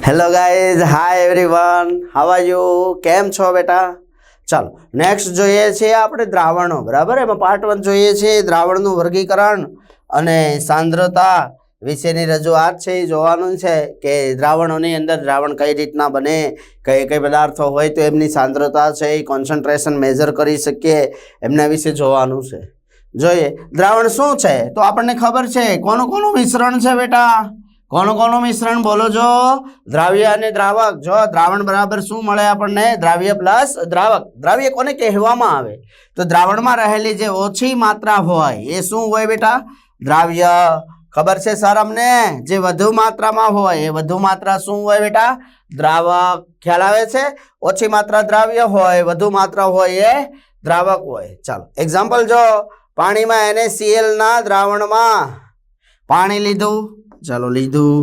Hello guys, hi everyone, how are you? કેમ છો બેટા? ચાલો નેક્સ્ટ જોઈએ છીએ આપણે દ્રાવણો. બરાબર, એમાં પાર્ટ 1 જોઈએ છીએ દ્રાવણનું વર્ગીકરણ અને સાંદ્રતા વિશેની રજૂઆત છે. એ જોવાનું છે કે દ્રાવણોની અંદર દ્રાવણ કઈ રીતના બને, કઈ કઈ પદાર્થો હોય તો એમની સાંદ્રતા છે એ કોન્સન્ટ્રેશન મેજર કરી શકીએ, એમના વિશે જોવાનું છે. જોઈએ દ્રાવણ શું છે તો આપણને ખબર છે કોનું કોનું મિશ્રણ છે બેટા. કોનું કોનું મિશ્રણ બોલો જો? દ્રાવ્ય અને દ્રાવક. જો દ્રાવણ બરાબર શું મળે આપણને? દ્રાવ્ય પ્લસ દ્રાવક. દ્રાવ્ય કોને કહેવામાં આવે તો દ્રાવણમાં રહેલી જે ઓછી માત્રા હોય એ શું હોય બેટા? દ્રાવ્ય. ખબર છે સર અમને? જે વધુ માત્રામાં હોય એ વધુ માત્રા શું હોય બેટા? દ્રાવક. ખ્યાલ આવે છે? ઓછી માત્રા દ્રાવ્ય હોય, વધુ માત્રા હોય એ દ્રાવક હોય. ચાલો એક્ઝામ્પલ જો, પાણીમાં NaCl ના દ્રાવણમાં પાણી લીધું. ચાલો લીધું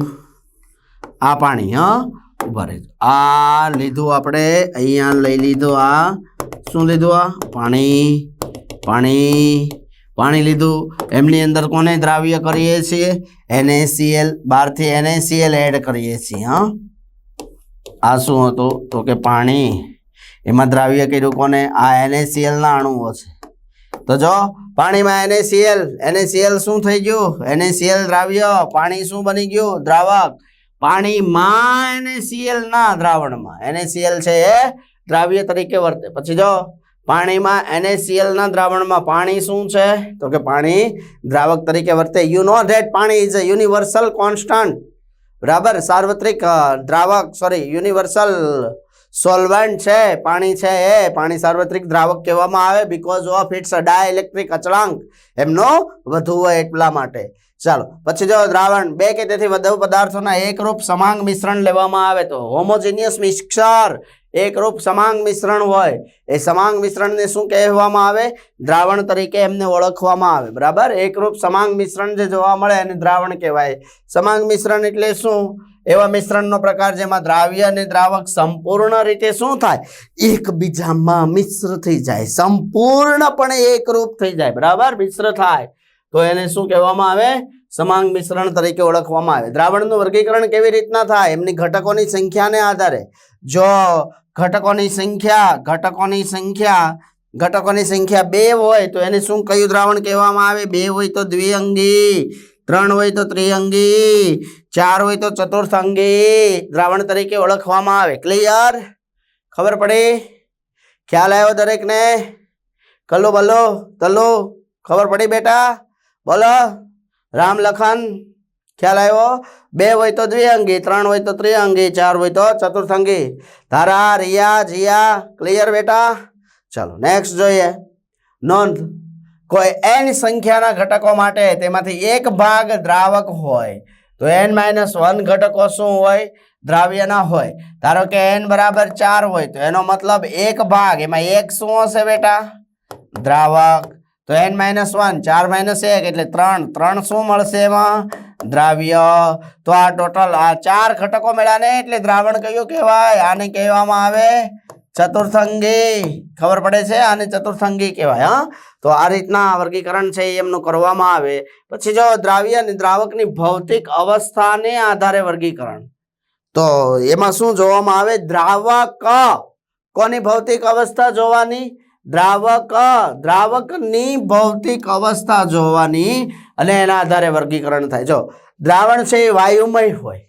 આ પાણી, હા ઉભા રહેજો, આ લીધું આપણે અહીંયા લઈ લીધું. આ શું લીધું? આ પાણી. પાણી પાણી લીધું. એમની અંદર કોને દ્રાવ્ય કરીએ છીએ? NaCl. બહારથી NaCl એડ કરીએ છીએ. હા, આ શું હતું તો કે પાણી. એમાં દ્રાવ્ય કર્યું કોને? આ NaCl ના અણુઓ છે. તો જો પાણીમાં NaCl શું થઈ ગયું? NaCl દ્રાવ્ય. પાણી શું બની ગયું? દ્રાવક. પાણીમાં NaCl ના દ્રાવણમાં NaCl છે એ દ્રાવ્ય તરીકે વર્તે. પછી જો પાણીમાં NaCl ના દ્રાવણમાં પાણી શું છે તો કે પાણી દ્રાવક તરીકે વર્તે. યુ નો ધેટ પાણી ઇઝ અ યુનિવર્સલ કોન્સ્ટન્ટ. બરાબર, સાર્વત્રિક દ્રાવક, સોરી યુનિવર્સલ સોલ્વન્ટ છે. પાણી છે એ પાણી સાર્વત્રિક દ્રાવક કહેવામાં આવે બીકોઝ ઓફ ઇટ્સ ડાઇલેક્ટ્રિક અચળાંક એમનો વધુ હોય એટલા માટે. ચાલો પછી જો દ્રાવણ બે કે તેથી વધુ પદાર્થોના એકરૂપ સમાંગ મિશ્રણ લેવામાં આવે તો હોમોજીનિયસ મિક્સચર. એકરૂપ સમાંગ મિશ્રણ હોય એ સમાંગ મિશ્રણને શું કહેવામાં આવે? દ્રાવણ તરીકે એમને ઓળખવામાં આવે. બરાબર, એકરૂપ સમાંગ મિશ્રણ જે જોવા મળે એને દ્રાવણ કહેવાય. સમાંગ મિશ્રણ એટલે શું? એવા મિશ્રણનો પ્રકાર જેમાં દ્રાવ્ય અને દ્રાવક સંપૂર્ણ રીતે શું થાય? એકબીજામાં મિશ્ર થઈ જાય, સંપૂર્ણપણે એકરૂપ થઈ જાય. બરાબર, મિશ્ર થાય તો એને શું કહેવામાં આવે? સમાંગ મિશ્રણ તરીકે ઓળખવામાં આવે. દ્રાવણનું વર્ગીકરણ કેવી રીતના થાય? એમની ઘટકોની સંખ્યાને આધારે. જો ઘટકોની સંખ્યા 2 હોય તો એને શું કયું દ્રાવણ કહેવામાં આવે? 2 હોય તો દ્વિઅંગી, 3 હોય તો ત્રિઅંગી, 4 હોય તો ચતુર્થંગી દ્રાવણ તરીકે ઓળખવામાં આવે. ક્લિયર? ખબર પડી? ખ્યાલ આવ્યો દરેકને? કલ્લો બલ્લો તલ્લો ખબર પડી બેટા? બોલો રામ લખન, ખ્યાલ આવ્યો? 2 હોય તો દ્વિઅંગી, 3 હોય તો ત્રિઅંગી, 4 હોય તો ચતુર્થંગી. ધારા, રિયા, જીયા, ક્લિયર બેટા? ચાલો નેક્સ્ટ જોઈએ. નોંધ, કોઈ n સંખ્યાના ઘટકો માટે તેમાંથી એક ભાગ દ્રાવક હોય તો n-1 ઘટકો શું હોય? દ્રાવ્યના હોય. ધારો કે n બરાબર 4 હોય તો એનો મતલબ એક ભાગ, એમાં એક શું હશે બેટા? દ્રાવક. તો n-1 4 - 1 એટલે 3 શું મળશે એમાં? દ્રાવ્ય. તો આ ટોટલ આ 4 ઘટકો મળ્યા ને એટલે દ્રાવણ કયું કહેવાય? આને કહેવામાં આવે ચતુર્થંગી. ખબર પડે છે? આને ચતુર્થંગી કહેવાય. હા, તો આ રીતના વર્ગીકરણ છે એમનું કરવામાં આવે. પછી જો દ્રાવ્ય અને દ્રાવકની ભૌતિક અવસ્થાને આધારે વર્ગીકરણ, તો એમાં શું જોવામાં આવે? દ્રાવક. કોની ભૌતિક અવસ્થા જોવાની? દ્રાવકની ભૌતિક અવસ્થા જોવાની અને એના આધારે વર્ગીકરણ થાય. જો દ્રાવણ છે એ વાયુમય હોય.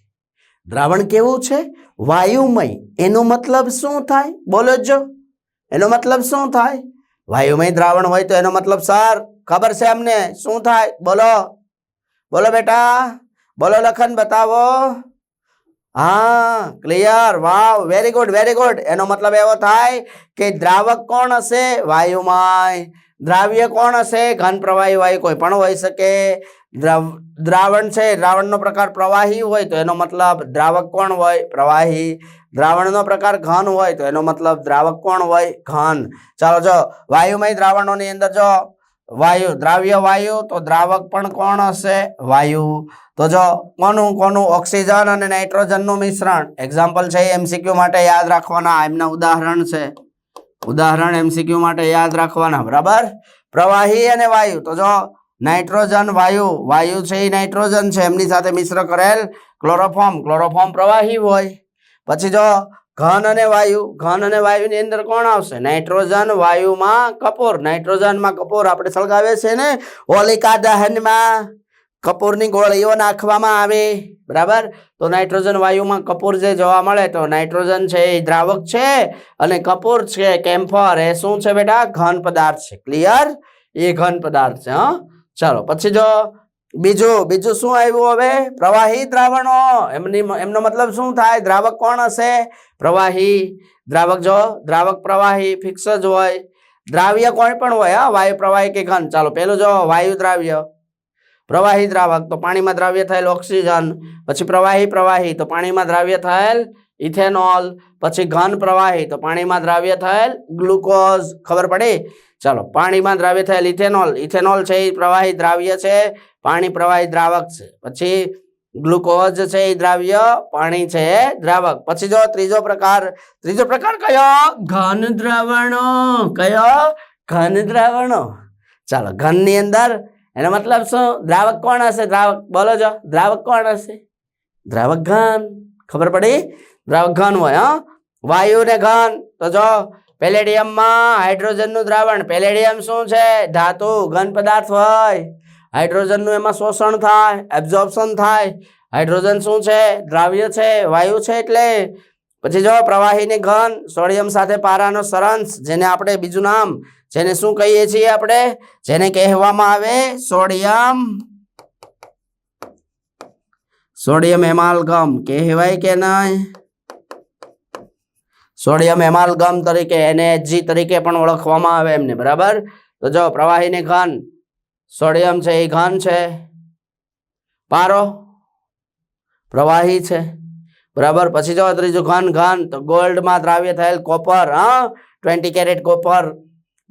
દ્રાવણ કેવું છે? વાયુમય. એનો મતલબ શું થાય? બોલો જો, એનો મતલબ શું થાય? વાયુમય દ્રાવણ હોય તો એનો મતલબ સર ખબર છે અમને શું થાય? બોલો બોલો બેટા, બોલો લખન, બતાવો. હા, ક્લિયર, વાવ, વેરી ગુડ, વેરી ગુડ. એનો મતલબ એવો થાય કે દ્રાવક કોણ હશે? વાયુમય. દ્રાવ્ય કોણ હશે? ઘન, પ્રવાહી, વાયુ કોઈ પણ હોઈ શકે. દ્રાવણ છે, દ્રાવણનો પ્રકાર પ્રવાહી હોય તો એનો મતલબ દ્રાવક કોણ હોય? પ્રવાહી. દ્રાવણનો પ્રકાર ઘન હોય તો એનો મતલબ દ્રાવક કોણ હોય? ઘન. ચાલો જો વાયુમય દ્રાવણોની અંદર જો વાયુ, દ્રાવ્ય વાયુ, તો દ્રાવક પણ કોણ હશે? વાયુ. તો જો કોનું ઓક્સિજન અને નાઇટ્રોજનનું મિશ્રણ. એક્ઝામ્પલ છે MCQ માટે યાદ રાખવાના, એમના ઉદાહરણ છે. ઉદાહરણ MCQ માટે યાદ રાખવાના. બરાબર, પ્રવાહી અને વાયુ. તો જો નાઇટ્રોજન વાયુ છે એ નાઇટ્રોજન છે, એમની સાથે મિશ્ર કરેલ ક્લોરોફોર્મ પ્રવાહી હોય. પછી જો ઘન અને વાયુની અંદર કોણ આવશે? નાઇટ્રોજન. વાયુમાં કપૂર, નાઇટ્રોજનમાં કપૂર આપણે સળગાવે છે ને હોલિકા દહનમાં કપૂરની ગોળીઓ નાખવામાં આવે, બરાબર? તો નાઇટ્રોજન વાયુમાં કપૂર જે જોવા મળે તો નાઇટ્રોજન છે એ દ્રાવક છે અને કપૂર છે કેમ્ફર એ શું છે બેટા? ઘન પદાર્થ છે. ક્લિયર? એ ઘન પદાર્થ છે. હા, ચાલો પછી જો બીજું શું આવ્યું હવે? પ્રવાહી દ્રાવણો. એમનો મતલબ શું થાય? દ્રાવક કોણ હશે? પ્રવાહી. દ્રાવક જો દ્રાવક પ્રવાહી ફિક્સ જ હોય. દ્રાવ્ય કોઈ પણ હોય, હા, વાયુ પ્રવાહી કે ઘન. ચાલો પેલું જો વાયુ દ્રાવ્ય, પ્રવાહી દ્રાવક તો પાણીમાં દ્રાવ્ય થયેલ ઓક્સિજન, પછી પ્રવાહી તો પાણીમાં દ્રાવ્ય થયેલ ઇથેનોલ, પછી ઘન પ્રવાહી તો પાણીમાં દ્રાવ્ય થયેલ ગ્લુકોઝ. ખબર પડી? ચાલો પાણીમાં દ્રાવ્ય થયેલ ઇથેનોલ છે એ પ્રવાહી દ્રાવ્ય છે, પાણી પ્રવાહી દ્રાવક છે. પછી ગ્લુકોઝ છે એ દ્રાવ્ય, પાણી છે દ્રાવક. પછી જો ત્રીજો પ્રકાર કયો? ઘન દ્રાવણો. કયો? ઘન દ્રાવણો. ચાલો ઘનની અંદર એનો મતલબ શું? દ્રાવક કોણ હશે? દ્રાવક બોલો જો, દ્રાવક કોણ હશે? દ્રાવક ઘન. ખબર પડી? દ્રાવક ઘન હોય. હા, વાયુ ને ઘન તો જો પેલેડિયમમાં હાઇડ્રોજનનું દ્રાવણ. પેલેડિયમ શું છે? ધાતુ, ઘન પદાર્થ હોય. હાઇડ્રોજનનું એમાં શોષણ થાય, એબ્ઝોર્પ્શન થાય. હાઇડ્રોજન શું છે? દ્રાવ્ય છે, વાયુ છે એટલે. પછી જો પ્રવાહી ને ઘન, સોડિયમ સાથે પારાનો સરંસ, જેને આપણે બીજું નામ જેને શું કહીએ છીએ? આપણે જેને કહેવામાં આવે સોડિયમ એમાલ્ગમ કહેવાય કે નહીં? સોડિયમ એમાલ્ગમ તરીકે NaHG તરીકે પણ ઓળખવામાં આવે એમને, બરાબર? તો જો પ્રવાહી ને ઘન, સોડિયમ છે એ ઘન છે, પારો પ્રવાહી છે, બરાબર? પછી જો ત્રીજું ઘન તો ગોલ્ડમાં દ્રાવ્ય થયેલ કોપર. હા, 20 carat copper,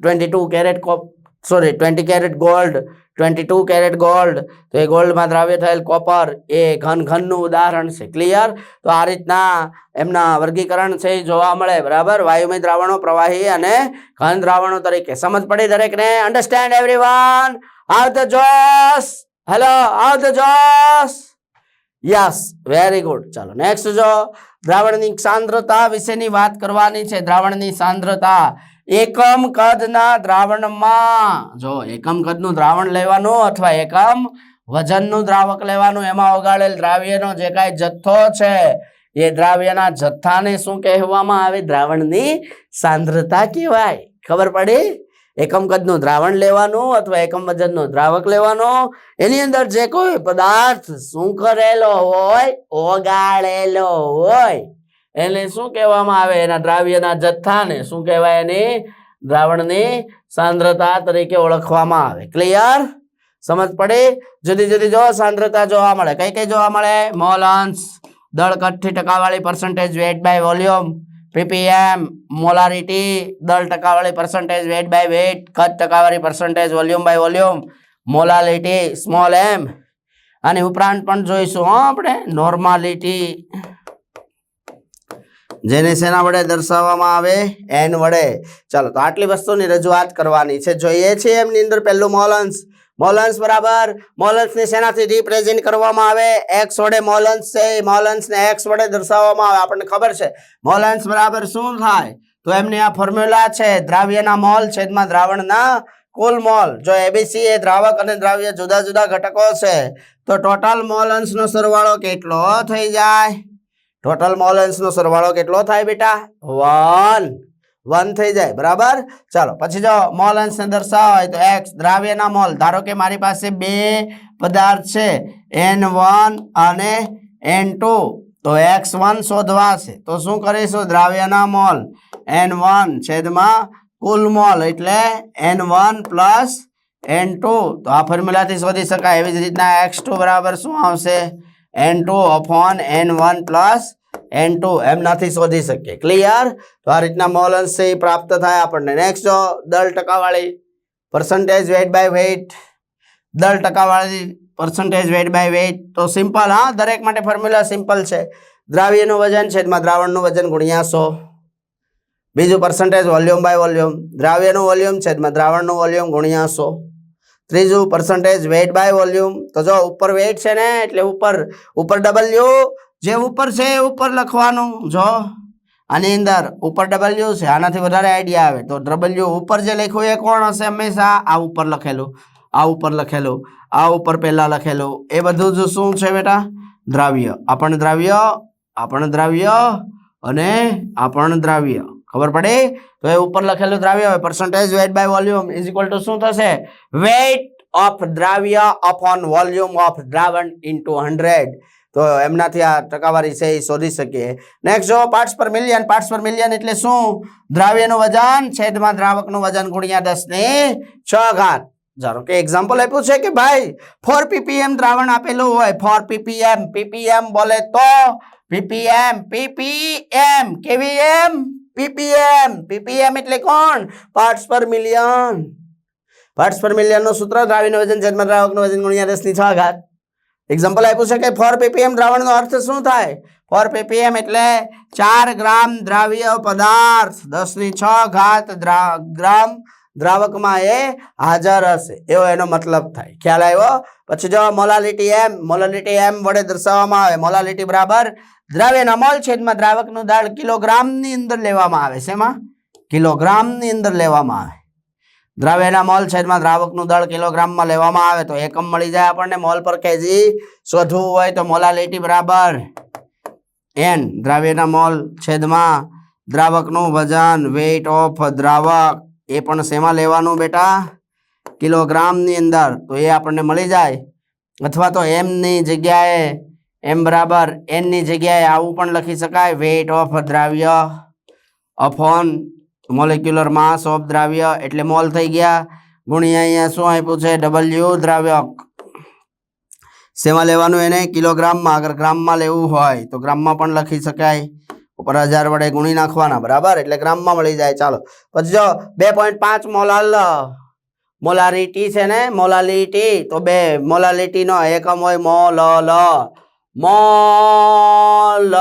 22 carat gold, 22 carat gold. તો એ ગોલ્ડમાં દ્રાવ્ય થયેલ કોપર એ ઘનનું ઉદાહરણ છે. ક્લિયર? તો આ રીતના એમના વર્ગીકરણ છે એ જોવા મળે, બરાબર? વાયુમય દ્રાવણો, પ્રવાહી અને ઘન દ્રાવણો તરીકે. સમજ પડી દરેકને? Understand everyone? How the Josh? Hello, how the Josh? Yes, very good. ચાલો નેક્સ્ટ જો દ્રાવણની સાંદ્રતા વિશેની વાત કરવાની છે. દ્રાવણની સાંદ્રતા એકમ કદના દ્રાવણમાં, જો એકમ કદનું દ્રાવણ લેવાનું અથવા એકમ વજનનું દ્રાવક લેવાનું, એમાં ઓગાળેલ દ્રાવ્યનો જે કાંઈ જથ્થો છે એ દ્રાવ્યના જથ્થાને શું કહેવામાં આવે? દ્રાવણની સાંદ્રતા કહેવાય. ખબર પડી? એકમ કદનું દ્રાવણ લેવાનું અથવા એકમ વજનનો દ્રાવક લેવાનો, એની અંદર જે કોઈ પદાર્થ શું કરેલો હોય? ઓગાળેલો હોય, એને શું કહેવામાં આવે? એના દ્રાવ્યના જથ્થાને શું કહેવાય? એની દ્રાવણની સાંદ્રતા તરીકે ઓળખવામાં આવે. ક્લિયર? સમજ પડી? જુદી જુદી જો સાંદ્રતા જોવા મળે. કઈ જોવા મળે? મોલ અંશ, દળ કદથી ટકાવાળી, percentage weight by volume, ppm, molarity, દળ ટકાવાળી, પર્સન્ટેજ વેટ બાય વેટ, કદ ટકાવાળી, percentage volume by volume, molality small m. આની ઉપરાંત પણ જોઈશું આપણે નોર્માલિટી, જેને શેના વડે દર્શાવવામાં આવે? n વડે. ચાલો તો આટલી વસ્તુની રજૂઆત કરવાની છે. જોઈએ છે એમની અંદર પહેલું મોલન્સ. મોલન્સ બરાબર, મોલન્સને શેનાથી રિપ્રેઝેન્ટ કરવામાં આવે? x વડે મોલન્સ છે, મોલન્સને x વડે દર્શાવવામાં આવે. આપણને ખબર છે મોલન્સ બરાબર શું થાય? તો એમની આ ફોર્મ્યુલા છે, દ્રાવ્યના મોલ છેદમાં દ્રાવણના કુલ મોલ. જો ABC એ દ્રાવક અને દ્રાવ્ય જુદા જુદા ઘટકો છે તો ટોટલ મોલન્સનો સરવાળો કેટલો થઈ જાય? ટોટલ મોલન્સનો સરવાળો કેટલો થાય બેટા? 1 થઈ જાય, બરાબર? ચાલો પછી જો મોલ અંશને દર્શાવાય તો x દ્રાવ્યના મોલ. ધારો કે મારી પાસે બે પદાર્થ છે N1 અને N2, તો x1 શોધવા છે તો શું કરીશું? દ્રાવ્યના મોલ N1 છેદમાં કુલ મોલ એટલે N1 પ્લસ N2. તો આ ફોર્મ્યુલાથી શોધી શકાય. એવી જ રીતના x2 બરાબર શું આવશે? N2 upon N1 plus N2 એમનાથી શોધી શકીએ. ક્લિયર? તો આ રીતના મોલ અંશ છે પ્રાપ્ત થાય આપણને. નેક્સ્ટ જો દળ ટકાવાળી, પર્સન્ટેજ વેટ બાય વેટ, દળ ટકાવાળી, પર્સન્ટેજ વેટ બાય વેટ. તો સિમ્પલ, હા, દરેક માટે ફોર્મ્યુલા સિમ્પલ છે. દ્રાવ્યનું વજન છેદમાં દ્રાવણનું વજન ગુણ્યા 100. બીજું પર્સન્ટેજ વોલ્યુમ બાય વોલ્યુમ, દ્રાવ્યનું વોલ્યુમ છેદમાં દ્રાવણનું વોલ્યુમ ગુણ્યા 100. ત્રીજું પર્સન્ટેજ વેટ બાય વોલ્યુમ. તો જો ઉપર વેટ છે ને એટલે ઉપર W જે ઉપર છે એ ઉપર લખવાનું. જો આની અંદર ઉપર ડબલ્યુ છે, આનાથી વધારે આઈડિયા આવે તો ડબલ્યુ ઉપર જે લખ્યું એ કોણ હશે? હંમેશા આ ઉપર લખેલું, આ ઉપર લખેલું, આ ઉપર પહેલા લખેલું, એ બધું જ શું છે બેટા? દ્રાવ્ય. આપણ દ્રાવ્ય, આપણ દ્રાવ્ય અને આપણ દ્રાવ્ય. ખબર પડે? તો એ ઉપર લખેલું દ્રાવ્ય હોય. percentage weight by volume is equal to શું થશે? weight of દ્રાવ્ય upon volume of દ્રાવણ into 100. તો એમનાથી આ ટકાવારી છે એ શોધી શકીએ. નેક્સ્ટ જો પાર્ટ્સ પર મિલિયન. પાર્ટ્સ પર મિલિયન એટલે શું? દ્રાવ્યનું વજન છેદમાં દ્રાવકનું વજન ગુણ્યા 10⁶. ધારો કે એક્ઝામ્પલ આપ્યું છે કે ભાઈ 4 ppm દ્રાવણ આપેલું હોય. 4 ppm, ppm બોલે તો ppm, ppm કેવી એમ? ppm. ppm એટલે કોણ? પાર્ટ્સ પર મિલિયન. પાર્ટ્સ પર મિલિયન નું સૂત્ર દ્રાવ્યનું વજન છેદમાં દ્રાવકનું વજન ગુણ્યા 10⁶. એક્ઝામ્પલ આપ્યું છે કે 4 ppm દ્રાવણનો અર્થ શું થાય? 4 ppm એટલે 4 ગ્રામ દ્રાવ્ય પદાર્થ 10⁶ ગ્રામ દ્રાવકમાં એ હાજર હશે, એવો એનો મતલબ થાય. ખ્યાલ આવ્યો? પછી જો મોલાલિટી એમ. મોલાલિટી એમ વડે દર્શાવવામાં આવે. મોલાલિટી બરાબર દ્રાવ્યના મોલ છેદમાં દ્રાવકનું દળ કિલોગ્રામની અંદર લેવામાં આવે. શેમાં? કિલોગ્રામની અંદર લેવામાં આવે. દ્રાવ્યના મોલ છેદમાં દ્રાવકનું દળ કિલોગ્રામમાં લેવામાં આવે તો એકમ મળી જાય આપણને. મોલ પર કેજી શોધવું હોય તો મોલાલિટી બરાબર n. દ્રાવ્યના મોલ છેદમાં દ્રાવકનું વજન વેઇટ ઓફ દ્રાવક, એ પણ શેમાં લેવાનું બેટા? કિલોગ્રામની અંદર. તો એ આપણને મળી જાય. અથવા તો m ની જગ્યાએ m બરાબર n ની જગ્યાએ આવું પણ લખી શકાય, વેઇટ ઓફ દ્રાવ્ય અપોન મોલેક્યુલર માસ ઓફ દ્રાવ્ય, એટલે મોલ થઈ ગયા, ગુણ્યા અહીંયા શું આપ્યું છે? w દ્રાવ્યક. શેમાં લેવાનું એને? કિલોગ્રામમાં. અગર ગ્રામમાં લેવું હોય તો ગ્રામમાં પણ લખી શકાય. ઉપર 1000 વડે ગુણી નાખવાના, બરાબર, એટલે ગ્રામમાં મળી જાય. ચાલો પછી જો 2.5 મોલાલ મોલારિટી છે ને, મોલાલિટી. તો બે મોલાલિટી નો એકમ હોય મોલ. મોલ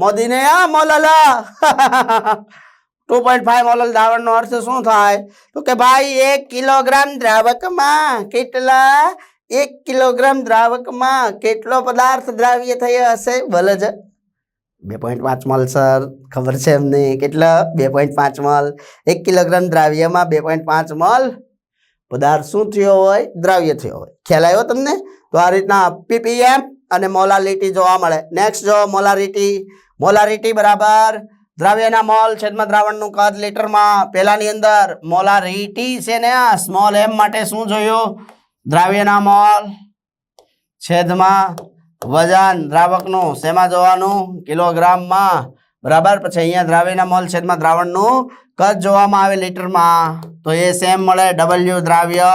મોદીને આ મોલલ 2.5 મોલલ દ્રાવણનો અર્થ શું થાય? તો કે ભાઈ 1 કિલોગ્રામ દ્રાવકમાં કેટલા? 1 કિલોગ્રામ દ્રાવકમાં કેટલો પદાર્થ દ્રાવ્ય થયો હશે? બોલો જ. 2.5 મોલ સર, ખબર છે એમને? કેટલા? 2.5 મોલ. 1 કિલોગ્રામ દ્રાવ્યમાં 2.5 મોલ પદાર્થ શું થયો હોય? દ્રાવ્ય થયો હોય. ખ્યાલ આવ્યો તમને? તો આ રીતના ppm અને મોલાલિટી જોવા મળે. નેક્સ્ટ જો મોલારિટી. મોલારિટી બરાબર દ્રાવ્યના મોલ છેદમાં દ્રાવણનું કદ લીટરમાં. પહેલાની અંદર મોલારિટી છે ને, આ સ્મોલ m માટે શું જોયું? દ્રાવ્યના મોલ છેદમાં વજન દ્રાવકનું શેમાં જોવાનું? કિલોગ્રામમાં, બરાબર. પછી અહીંયા દ્રાવ્યના મોલ છેદમાં દ્રાવણનું કદ જોવામાં આવે લીટરમાં. તો એ સેમ મળે, w દ્રાવ્ય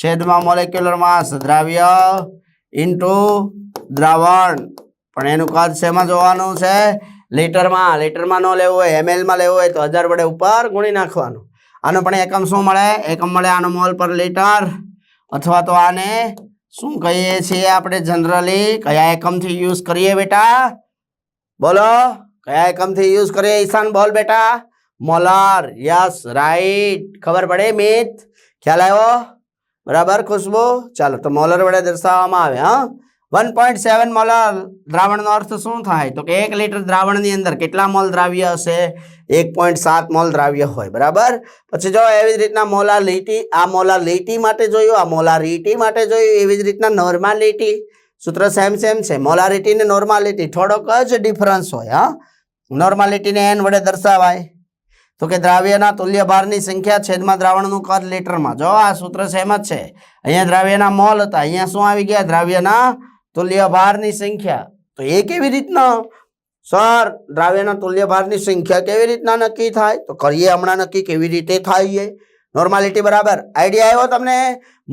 છેદમાં મોલેક્યુલર માસ દ્રાવ્ય ઇન્ટુ દ્રાવણ. પણ એનું કદ શેમાં જોવાનું છે? લીટરમાં. લીટરમાં ન લેવું હોય, ml માં લેવું હોય તો 1000 વડે ઉપર ગુણી નાખવાનું. આનો પણ એકમ શું મળે? એકમ મળે આનો મોલ પર લીટર, અથવા તો આને શું કહીએ છીએ આપણે જનરલી? કયા એકમથી યુઝ કરીએ બેટા? બોલો, કયા એકમથી યુઝ કરીએ? ઈશાન બોલ બેટા. મોલાર. Yes, right. ખબર પડે મિત? ખ્યાલ આવ્યો? બરાબર ખુશ્બુ? ચાલો તો મોલર વડે દર્શાવવામાં આવે. હા, 1.7 મોલર દ્રાવણનો અર્થ શું થાય? તો કે 1 લીટર દ્રાવણની અંદર કેટલા મોલ દ્રાવ્ય હશે? 1.7 મોલ દ્રાવ્ય હોય, બરાબર. પછી જો એવી જ રીતના મોલાલિટી. આ મોલાલિટી માટે જોયું, આ મોલારિટી માટે જોયું. એવી જ રીતના નોર્માલિટી. સૂત્ર સેમ છે. મોલારિટી ને નોર્માલિટી થોડોક જ ડિફરન્સ હોય. હા, નોર્માલિટીને n વડે દર્શાવાય. તો કે દ્રાવ્યના તુલ્ય ભારની સંખ્યા છેદમાં દ્રાવણનું કદ લીટરમાં. જો આ સૂત્ર સેમ જ છે. અહીંયા દ્રાવ્યના મોલ હતા, અહીંયા શું આવી ગયા? દ્રાવ્યના તુલ્ય ભારની સંખ્યા. તો એ કેવી રીતના સર? દ્રાવ્યના તુલ્ય ભારની સંખ્યા કેવી રીતના નક્કી થાય? તો કરીએ હમણાં નક્કી કેવી રીતે થાય. નોર્માલિટી બરાબર આઈડિયા આવ્યો તમને?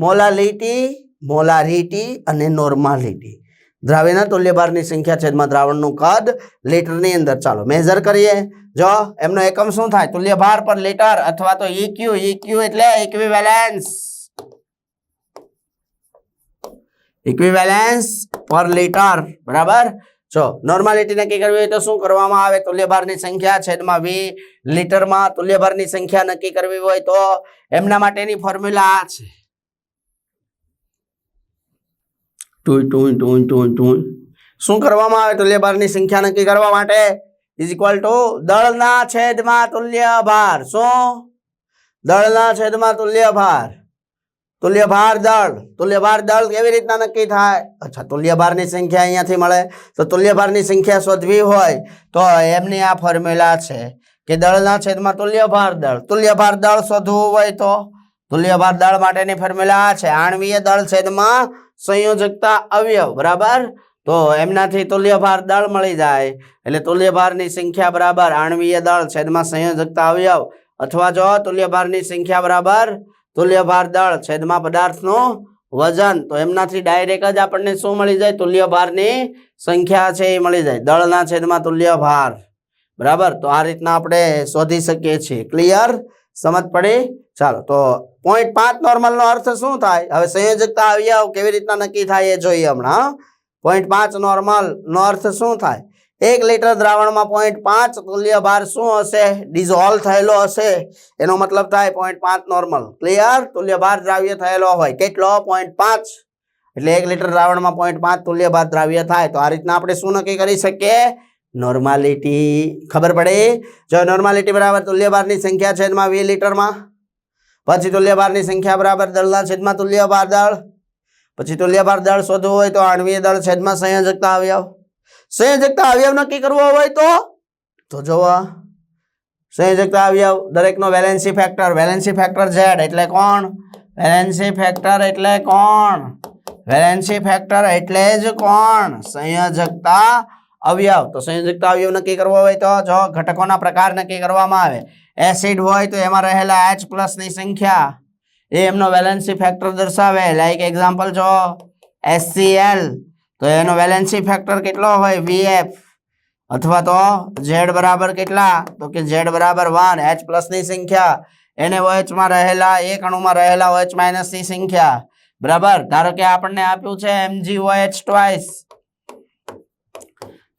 મોલાલિટી, મોલારિટી અને નોર્માલિટી. દ્રાવ્યના તુલ્ય ભારની સંખ્યા છેદમાં દ્રાવણનું કદ લીટરની અંદર. ચાલો મેજર કરીએ. જો એમનો એકમ શું થાય? તુલ્ય ભાર પર લીટર, અથવા તો EQ. EQ એટલે ઇક્વિવેલેન્સ. ઇક્વિવેલેન્સ પર લીટર, બરાબર. જો નોર્માલિટી નક્કી કરવી હોય તો શું કરવામાં આવે? તુલ્ય ભારની સંખ્યા છેદમાં v લીટરમાં. તુલ્ય ભારની સંખ્યા નક્કી કરવી હોય તો એમના માટેની ફોર્મ્યુલા આ છે. શું કરવામાં આવે તુલ્ય ભારની સંખ્યા નક્કી કરવા માટે ઇઝ ઇક્વલ ટુ દળના છેદમાં તુલ્ય ભાર શું દળના છેદમાં તુલ્ય ભાર દળ કેવી રીતના નક્કી થાય અચ્છા તુલ્ય ભારની સંખ્યા અહીંયાથી મળે તો તુલ્ય ભારની સંખ્યા શોધવી હોય તો એમની આ ફોર્મ્યુલા છે કે દળના છેદમાં તુલ્ય ભાર દળ શોધવું હોય તો તુલ્ય ભાર દળ માટેની ફોર્મ્યુલા છે આણ્વીય દળ છેદમાં સંયોજકતા અવયવ બરાબર તો એમનાથી તુલ્ય ભાર દળ મળી જાય એટલે તુલ્ય ભારની સંખ્યા બરાબર આણ્વીય દળ છેદમાં સંયોજકતા અવયવ અથવા જો તુલ્ય ભારની સંખ્યા બરાબર તુલ્ય ભાર દળ છેદમાં પદાર્થનું વજન તો એમનાથી ડાયરેક્ટ જ આપણને શું મળી જાય તુલ્ય ભારની સંખ્યા છે એ મળી જાય દળના છેદમાં તુલ્ય ભાર બરાબર તો આ રીતના આપણે શોધી શકીએ છીએ ક્લિયર સમજ પડી ચાલો તો 0.5 નોર્મલ નો અર્થ શું થાય હવે સંયોજકતા અવયવ કેવી રીતના નક્કી થાય એ જોઈએ હમણાં 0.5 નોર્મલ નો અર્થ શું થાય 1 લીટર દ્રાવણમાં 0.5 તુલ્ય ભાર શું હશે ડિઝોલ્વ થયેલો હશે એનો મતલબ થાય 0.5 નોર્મલ ક્લિયર તુલ્ય ભાર દ્રાવ્ય થયેલો હોય કેટલો 0.5 એટલે 1 લીટર દ્રાવણમાં 0.5 તુલ્ય ભાર દ્રાવ્ય થાય તો આ રીતના આપણે શું નક્કી કરી શકીએ નોર્માલિટી ખબર પડે જો નોર્માલિટી બરાબર તુલ્ય ભારની સંખ્યા છેદમાં 20 લીટરમાં પછી તુલ્ય ભારની સંખ્યા બરાબર દળના છેદમાં તુલ્ય ભાર દળ પછી તુલ્ય ભાર દળ શોધવું હોય તો આણ્વીય દળ છેદમાં સંયોજકતા અવયવ નક્કી કરવો હોય તો જોવો સંયોજકતા અવયવ દરેકનો વેલેન્સી ફેક્ટર z એટલે કોણ વેલેન્સી ફેક્ટર એટલે જ કોણ સંયોજકતા અવયવ તો સંયોજકતા અવયવ નક્કી કરવો હોય તો જો ઘટકોના પ્રકાર નક્કી કરવામાં આવે એસિડ હોય તો એમાં રહેલા H+ ની સંખ્યા એ એમનો વેલેન્સી ફેક્ટર દર્શાવે લાઈક એક્ઝામ્પલ જો HCl તો એનો વેલેન્સી ફેક્ટર કેટલો હોય Vf અથવા તો Z બરાબર કેટલા તો કે Z બરાબર 1 H+ ની સંખ્યા NaOH માં રહેલા એક અણુમાં રહેલા OH- ની સંખ્યા બરાબર ધારો કે આપણને આપ્યું છે MgOH ટ્વાઇસ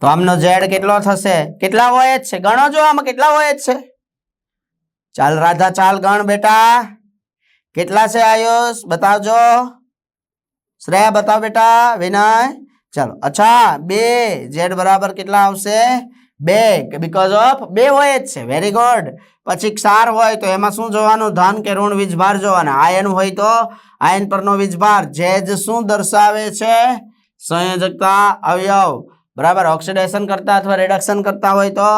તો આમનો Z કેટલો થશે કેટલા OH છે ગણો જો આમાં કેટલા OH છે ચાલ રાધા ચાલ ગણ બેટા કેટલા છે આયુષ બતાવજો શ્રેયા બતાવ બેટા વિનય ચાલો અચ્છા 2 Z બરાબર કેટલા આવશે 2 બીકોઝ ઓફ 2 OH છે વેરી ગુડ પછી ક્ષાર હોય તો એમાં શું જોવાનું ધન કે ઋણ વીજભાર જોવાના આયન હોય તો આયન પરનો વીજભાર જે શું દર્શાવે છે સંયોજકતા અવયવ બરાબર ઓક્સિડેશન કરતા અથવા રિડક્શન કરતા હોય તો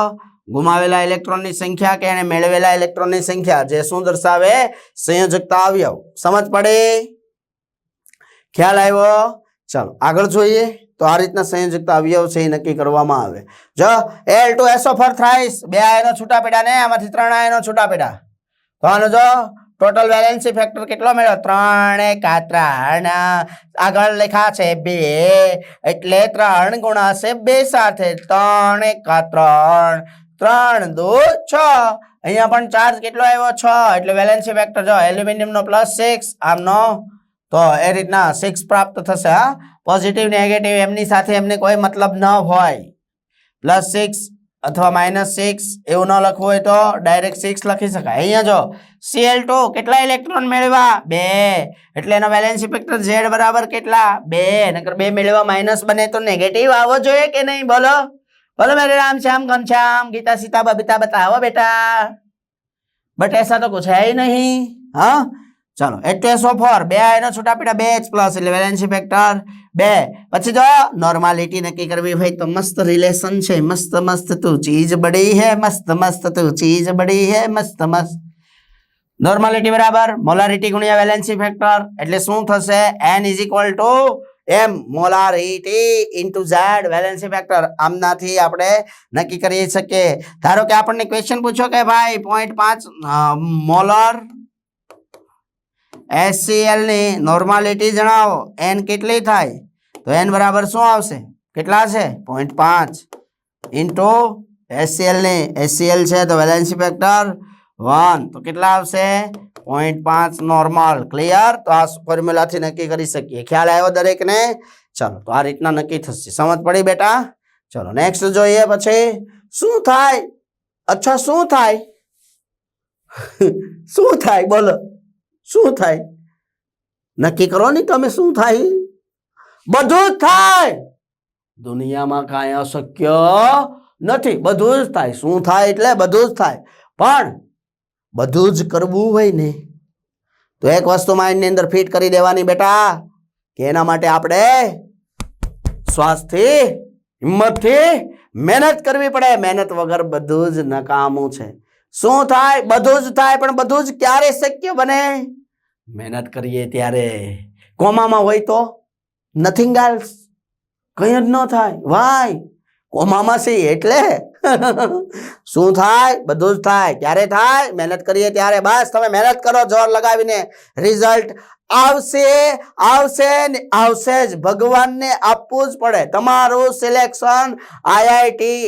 ગુમાવેલા ઇલેક્ટ્રોનની સંખ્યા કે એને મેળવેલા ઇલેક્ટ્રોનની સંખ્યા જે શું દર્શાવે સંયોજકતા અવયવ સમજ પડે ખ્યાલ આવ્યો ચાલો આગળ જોઈએ તો આ રીતના સંયોજકતા અવયવ છે એ નક્કી કરવામાં આવે જો Al2SO4 થ્રાઇસ 2 આયનો છૂટા પડ્યા ને આમાંથી 3 આયનો છૂટા પડ્યા તો આનો જો ટોટલ વેલેન્સી ફેક્ટર કેટલો મળ્યો 3 × 3 આગળ લખ્યા છે 2 એટલે 3 ગુણાશે 2 સાથે 3 × 3 3 2 6 અહીંયા પણ ચાર્જ કેટલો આવ્યો 6 એટલે વેલેન્સી ફેક્ટર જો એલ્યુમિનિયમ નો +6 આમનો તો એ રીતના 6 પ્રાપ્ત થશે હા પોઝિટિવ નેગેટિવ એમની સાથે એમને કોઈ મતલબ ન હોય +6 અથવા -6 એવું ન લખવું હોય તો ડાયરેક્ટ 6 લખી શકાય અહીંયા જો Cl2 કેટલા ઇલેક્ટ્રોન મેળવ્યા 2 એટલે એનો વેલેન્સી ફેક્ટર Z બરાબર કેટલા 2 નકર 2 મેળવ્યા માઈનસ બને તો નેગેટિવ આવવો જોઈએ કે નહીં બોલો बोलो मेरे राम श्याम घनश्याम गीता सीता बबीता बताओ बेटा बट ऐसा तो कुछ है ही नहीं हाँ चलो H2SO4 2 आयनो छूटा पड़ा 2H+ એટલે વેલેન્સી ફેક્ટર 2 પછી જો નોર્માલિટી નક્કી કરવી હોય તો મસ્ત રિલેશન છે મસ્ત મસ્ત તું ચીજ બડી હે મસ્ત મસ્ત તું ચીજ બડી હે મસ્ત મસ્ત નોર્માલિટી બરાબર મોલારિટી ગુણ્યા વેલેન્સી ફેક્ટર એટલે શું થશે n = m molarity * z valency factor આમનાથી આપણે નક્કી કરી શકીએ ધારો કે આપણને ક્વેશ્ચન પૂછો કે ભાઈ 0.5 મોલર HCl ની નોર્માલિટી જણાવો n કેટલી થાય તો n બરાબર શું આવશે કેટલા છે 0.5 HCl ની HCl છે તો વેલેન્સી ફેક્ટર 1 તો કેટલા આવશે 0.5 નોર્મલ ક્લિયર તો આ ફોર્મ્યુલા થી નક્કી કરી શકીએ ખ્યાલ આવ્યો દરેક ને ચલો તો આ રીતના નક્કી થશે સમજ પડી બેટા ચલો નેક્સ્ટ જોઈએ પછી શું થાય અચ્છા શું થાય શું થાય બોલો શું થાય નક્કી કરો ને તમે શું થાય બધું જ થાય દુનિયામાં કાંઈ અશક્ય નથી, બધું જ થાય. શું થાય એટલે બધું જ થાય. પણ બધું જ કરવું હોય ને તો એક વસ્તુ માઇન્ડની અંદર ફિટ કરી દેવાની બેટા, કે એના માટે આપણે શ્વાસથી, હિંમતથી મહેનત કરવી પડે. મહેનત વગર બધું જ નકામું છે. શું થાય? બધું જ થાય. પણ બધું જ ક્યારે શક્ય બને? મહેનત કરીએ ત્યારે. કોમામાં હોય તો નથિંગ એલ્સ, કંઈ જ ન થાય. વાય કોમામાં છે એટલે શું થાય? બધું જ થાય. ક્યારે થાય? મહેનત કરીએ ત્યારે. બસ તમે મહેનત કરો જોર લગાવીને, રિઝલ્ટ આવશે, આવશે ને આવશે જ. ભગવાનને આપવું જ પડે. તમારું સિલેક્શન આઈઆઈટી,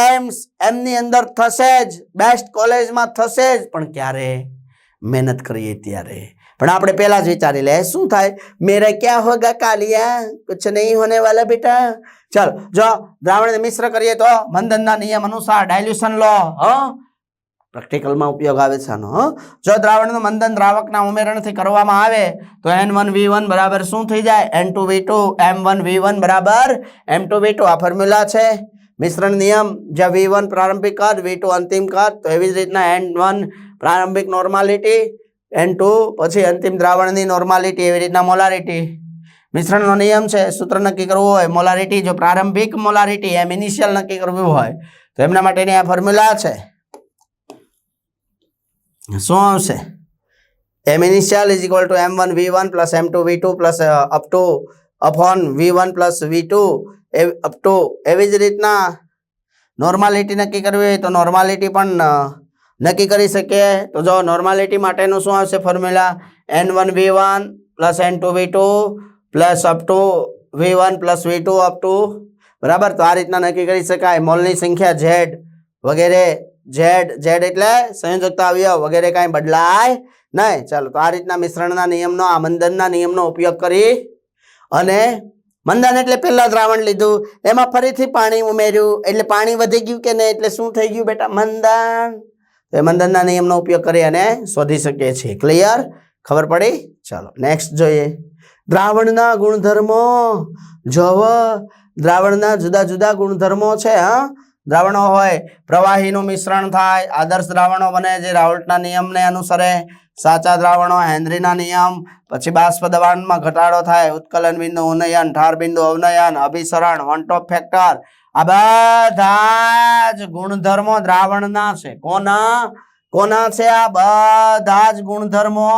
એમ્સ એમની અંદર થશે જ, બેસ્ટ કોલેજમાં થશે જ. પણ ક્યારે? મહેનત કરીએ ત્યારે. પણ આપણે પહેલા જ વિચારી લે, શું થાય? મેરા ક્યાં હોગા કાલિયા, કુછ નહીં હોને વાલા બેટા. ચાલો જો દ્રાવણને મિશ્ર કરીએ તો મંદનના નિયમ અનુસાર ડાયલ્યુશન લો. પ્રેક્ટિકલમાં ઉપયોગ આવે છે આનો. જો દ્રાવણનું મંદન દ્રાવકના ઉમેરણથી કરવામાં આવે તો N1V1 બરાબર શું થઈ જાય? N2V2. M1V1 બરાબર M2V2. આ ફોર્મ્યુલા છે. મિશ્રણ નિયમ, જ્યાં V1 પ્રારંભિક કદ, V2 અંતિમ કદ. તો એવી જ રીતના N1 પ્રારંભિક નોર્માલિટી, N2 પછી અંતિમ દ્રાવણની નોર્માલિટી, એવી રીતના મોલારિટી. મિશ્રણનો નિયમ છે, સૂત્ર નક્કી કરવું હોય મોલારિટી, જો પ્રારંભિક મોલારિટી એમ ઇનિશિયલ નક્કી કરવું હોય તો એમના માટેની આ ફોર્મ્યુલા છે. શું આવશે? M initial is equal to M1V1 plus M2V2 plus up to upon V1 plus V2 up to. એવી જ રીતના નોર્માલિટી નક્કી કરવી હોય તો નોર્માલિટી પણ નક્કી કરી શકીએ. તો જો નોર્માલિટી માટેનું શું આવશે formula? N1V1 plus N2V2 plus up to V1 plus V2 up to, બરાબર. તો આ રીતના નક્કી કરી શકાય. મોલની સંખ્યા Z વગેરે, Z એટલે સંયોજકતા અવયવ વગેરે કાંઈ બદલાય નહીં. ચાલો તો આ રીતના મિશ્રણના નિયમનો, આ મંદનના નિયમનો ઉપયોગ કરી અને મંદન એટલે પહેલા દ્રાવણ લીધું, એમાં ફરીથી પાણી ઉમેર્યું એટલે પાણી વધી ગયું કે નહીં, એટલે શું થઈ ગયું બેટા? મંદન. તો મંદનના નિયમનો ઉપયોગ કરી અને શોધી શકીએ છીએ. ક્લિયર? ખબર પડી? ચાલો નેક્સ્ટ જોઈએ. દ્રાવણના ગુણધર્મો. જવ દ્રાવણના જુદા જુદા ગુણધર્મો છે. દ્રાવણો હોય, પ્રવાહીનું મિશ્રણ થાય, આદર્શ દ્રાવણો બને જે રાઉલ્ટના નિયમને અનુસરે, સાચા દ્રાવણો હેનરીના નિયમ, પછી બાષ્પ દબાણમાં ઘટાડો થાય, ઉત્કલન બિંદુ ઉન્નયન, ઠાર બિંદુ અવનયન, અભિસરણ, વન ટોપ ફેક્ટર. આ બધા જ ગુણધર્મો દ્રાવણના છે. કોના છે આ બધા જ ગુણધર્મો?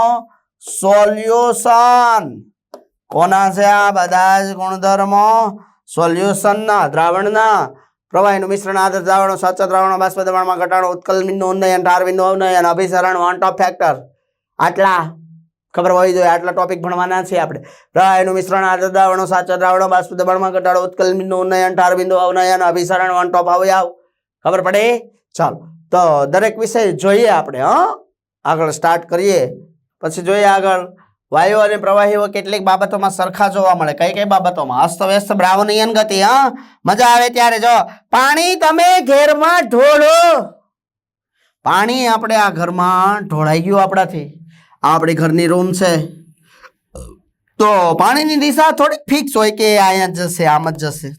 સોલ્યુશન. કોના છે આ બધા જ ગુણધર્મો? સોલ્યુશનના, દ્રાવણના. પ્રવાહીનું મિશ્રણ, આદર્શ દ્રાવણો, સાચા દ્રાવણો, બાષ્પ દબાણમાં ઘટાડો, ઉત્કલન બિંદુ ઉન્નયન, ઠાર બિંદુ અવનયન, અભિસરણ, વન ટોપ ફેક્ટર. આટલા ખબર હોવી જોઈએ. આટલા ટોપિક ભણવાના છે આપણે. પ્રવાહીનું મિશ્રણ, આદર્શ દ્રાવણો, સાચા દ્રાવણો, બાષ્પ દબાણમાં ઘટાડો, ઉત્કલન બિંદુ ઉન્નયન, ઠાર બિંદુ અવનયન, અભિસરણ, વન ટોપ અવયવ. ખબર પડે? ચાલો તો દરેક વિષય જોઈએ આપણે. આગળ સ્ટાર્ટ કરીએ, પછી જોઈએ આગળ. વાયુ અને પ્રવાહીઓ કેટલીક બાબતોમાં સરખા જોવા મળે. કઈ કઈ બાબતોમાં? અસ્તવ્યસ્ત બ્રાઉનિયન ગતિ. મજા આવે ત્યારે. જો પાણી તમે ઘેરમાં ઢોળો, પાણી આપણે આ ઘરમાં ઢોળાઈ ગયું આપણાથી. આ આપણી ઘરની રૂમ છે તો પાણીની દિશા થોડીક ફિક્સ હોય કે અહીંયા જશે, આમ જ જશે.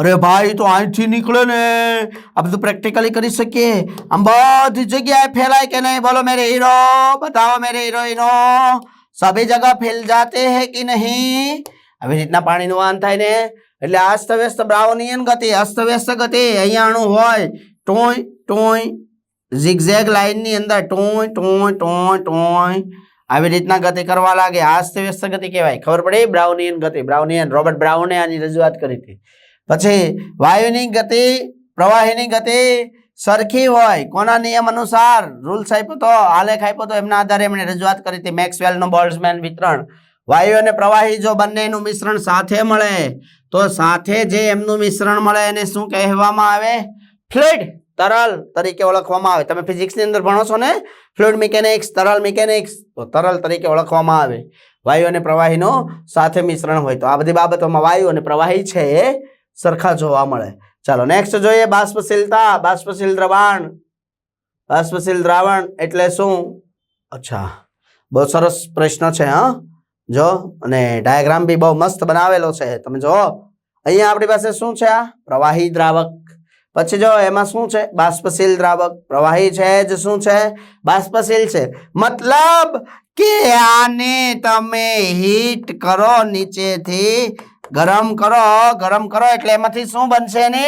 અરે ભાઈ તો અહીંથી નીકળે ને, આ બધું પ્રેક્ટિકલી કરી શકીએ. આમ બધી જગ્યાએ ફેલાય કે નહીં? બોલો મેરે હીરો, બતાવો મેરે હીરોઈનો, સભી જગહ ફેલ જાતે હૈ કે નહીં? આવી રીતના પાણીનું વહન થાય ને એટલે અસ્તવ્યસ્ત બ્રાઉનિયન ગતિ, અસ્તવ્યસ્ત ગતિ. અહીંયા અણુ હોય ટોય ટોય, ઝિગઝેગ લાઈનની અંદર ટોય ટોય ટોય ટોય આવી રીતના ગતિ કરવા લાગે. અસ્તવ્યસ્ત ગતિ કહેવાય. ખબર પડી? બ્રાઉનિયન ગતિ. બ્રાઉનિયન, રોબર્ટ બ્રાઉને આની રજૂઆત કરી હતી. પછી વાયુની ગતિ, પ્રવાહીની ગતિ સરખી હોય. કોના નિયમ અનુસાર? રૂલ્સ આપ્યો તો, આલેખ આપ્યો તો, એમના આધારે એમણે રજૂઆત કરી હતી. મેક્સવેલનું બોલ્ટ્ઝમેન વિતરણ. વાયુ અને પ્રવાહી જો બંનેનું મિશ્રણ સાથે મળે તો સાથે જે એમનું મિશ્રણ મળે એને શું કહેવામાં આવે? ફ્લુઇડ, તરલ તરીકે ઓળખવામાં આવે. તમે ફિઝિક્સની અંદર ભણો છો ને, ફ્લુઇડ મિકેનિક્સ, તરલ મિકેનિક્સ, તો તરલ તરીકે ઓળખવામાં આવે. વાયુ અને પ્રવાહીનું સાથે મિશ્રણ હોય તો આ બધી બાબતોમાં વાયુ અને પ્રવાહી છે એ સરખા જોવા મળે. ચાલો નેક્સ્ટ જોઈએ. બાષ્પશીલતા, બાષ્પશીલ દ્રાવણ. બાષ્પશીલ દ્રાવણ એટલે શું? અચ્છા, બહુ સરસ પ્રશ્ન છે. જો અને ડાયાગ્રામ બી બહુ મસ્ત બનાવેલો છે, તમે જો. અહીંયા આપણી પાસે શું છે? આ પ્રવાહી દ્રાવક. પછી જો એમાં શું છે? બાષ્પશીલ દ્રાવક. પ્રવાહી છે જ શું છે? બાષ્પશીલ છે. મતલબ કે આને તમે હીટ કરો, નીચેથી ગરમ કરો એટલે એમાંથી શું બનશે? ને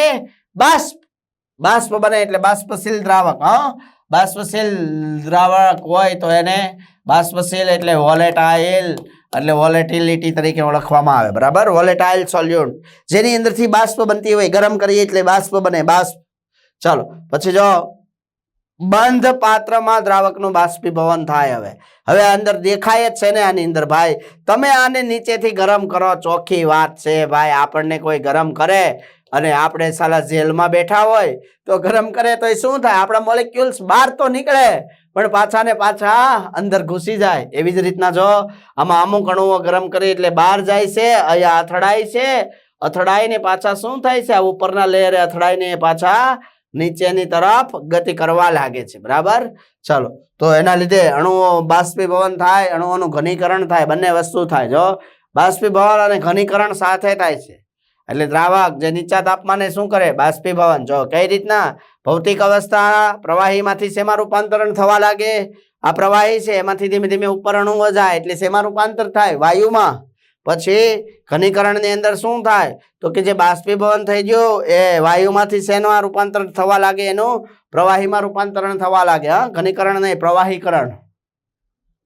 બાષ્પ બને એટલે બાષ્પશીલ દ્રાવક. બાષ્પશીલ દ્રાવક હોય તો એને બાષ્પશીલ એટલે વોલેટાઇલ, એટલે વોલેટિલિટી તરીકે ઓળખવામાં આવે. બરાબર, વોલેટાઇલ સોલ્યુન્ટ જેની અંદરથી બાષ્પ બનતી હોય, ગરમ કરીએ એટલે બાષ્પ બને, બાષ્પ. ચાલો પછી જો બંધ પાત્રમાં દ્રાવકનું બાષ્પીભવન થાય. હવે અંદર દેખાય જ છે ને આની અંદર ભાઈ, તમે આને નીચેથી ગરમ કરો, ચોખ્ખી વાત છે ભાઈ. આપણને કોઈ ગરમ કરે અને આપણે સાલા જેલમાં બેઠા હોય તો ગરમ કરે તો એ શું થાય? આપણા મોલેક્યુલ્સ બહાર તો નીકળે પણ પાછા ને પાછા અંદર ઘૂસી જાય. એવી જ રીતના જો આમાં અમુક અણુઓ ગરમ કરી એટલે બહાર જાય છે, અહીંયા અથડાય છે, અથડાઈને પાછા શું થાય છે? આ ઉપરના લેયરે અથડાઈને પાછા નીચેની તરફ ગતિ કરવા લાગે છે. બરાબર, ચાલો તો એના લીધે અણુઓ બાષ્પીભવન થાય, અણુઓનું ઘનીકરણ થાય, બંને વસ્તુ થાય. જો બાષ્પીભવન અને ઘનીકરણ સાથે થાય છે એટલે દ્રાવક જે નીચા તાપમાને શું કરે? બાષ્પીભવન. જો કઈ રીતના ભૌતિક અવસ્થા પ્રવાહીમાંથી શેમાં રૂપાંતરણ થવા લાગે? આ પ્રવાહી છે એમાંથી ધીમે ધીમે ઉપર અણુઓ જાય એટલે શેમાં રૂપાંતર થાય? વાયુમાં. પછી ઘનીકરણની અંદર શું થાય? તો કે જે બાષ્પીભવન થઈ ગયું એ વાયુમાંથી શેમાં રૂપાંતર થવા લાગે? એનું પ્રવાહીમાં રૂપાંતરણ થવા લાગે. ઘનીકરણ નહીં, પ્રવાહીકરણ.